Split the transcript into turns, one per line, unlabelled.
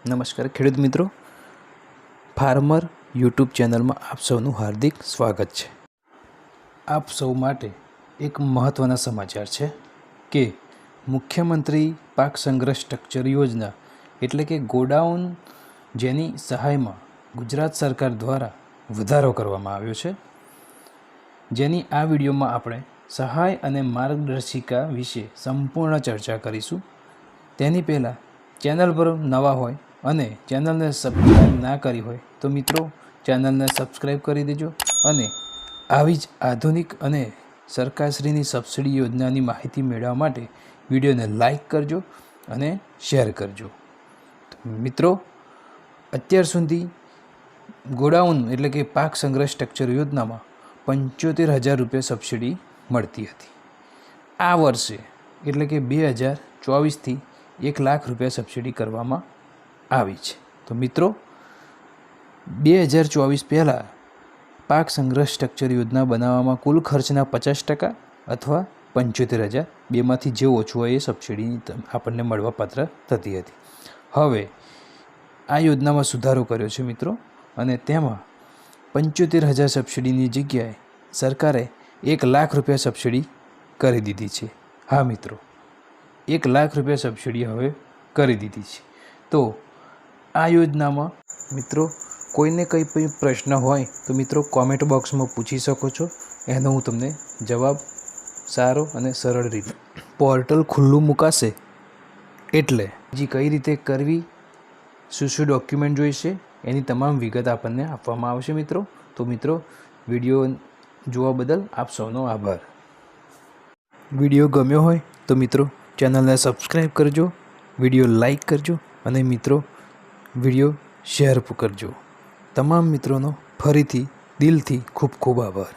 નમસ્કાર ખેડૂત મિત્રો, ફાર્મર યુટ્યુબ ચેનલમાં આપ સૌનું હાર્દિક સ્વાગત છે। આપ સૌ માટે એક મહત્ત્વના સમાચાર છે કે મુખ્યમંત્રી પાક સંગ્રહ સ્ટ્રક્ચર યોજના એટલે કે ગોડાઉન જેની સહાયમાં ગુજરાત સરકાર દ્વારા વધારો કરવામાં આવ્યો છે, જેની આ વિડીયોમાં આપણે સહાય અને માર્ગદર્શિકા વિશે સંપૂર્ણ ચર્ચા કરીશું। તેની પહેલાં ચેનલ પર નવા હોય અને ચેનલને સબસ્ક્રાઈબ ના કરી હોય તો મિત્રો ચેનલને સબસ્ક્રાઈબ કરી દેજો અને આવી જ આધુનિક અને સરકારશ્રીની સબસિડી યોજનાની માહિતી મેળવવા માટે વિડીયોને લાઈક કરજો અને શેર કરજો। મિત્રો, અત્યાર સુધી ગોડાઉન એટલે કે પાક સંગ્રહ સ્ટ્રક્ચર યોજનામાં 75,000 રૂપિયા સબસિડી મળતી હતી। આ વર્ષે એટલે કે 2024થી 1 લાખ રૂપિયા સબસિડી કરવામાં આવી છે। તો મિત્રો, 2024 પહેલાં પાક સંગ્રહ સ્ટ્રક્ચર યોજના બનાવવામાં કુલ ખર્ચના 50% અથવા 75,000 બેમાંથી જે ઓછું હોય એ સબસિડી આપણને મળવાપાત્ર થતી હતી। હવે આ યોજનામાં સુધારો કર્યો છે મિત્રો, અને તેમાં 75,000 સબસિડીની જગ્યાએ સરકારે 1 લાખ રૂપિયા સબસિડી કરી દીધી છે। હા મિત્રો, 1 લાખ રૂપિયા સબસિડી હવે કરી દીધી છે। તો આ યોજનામાં મિત્રો કોઈને કંઈ પ્રશ્ન હોય તો મિત્રો કોમેન્ટ બોક્સમાં પૂછી શકો છો, એનો હું તમને જવાબ સારો અને સરળ રીતે પોર્ટલ ખુલ્લું મુકાશે એટલે જે કઈ રીતે કરવી, શું ડોક્યુમેન્ટ જોઈશે એની તમામ વિગત આપણને આપવામાં આવશે મિત્રો। તો મિત્રો, વિડીયો જોવા બદલ આપ સૌનો આભાર। વિડીયો ગમ્યો હોય તો મિત્રો ચેનલને સબસ્ક્રાઈબ કરજો, વિડીયો લાઈક કરજો અને મિત્રો વિડીયો શેર કરજો। તમામ મિત્રોનો ફરીથી દિલથી ખૂબ ખૂબ આભાર।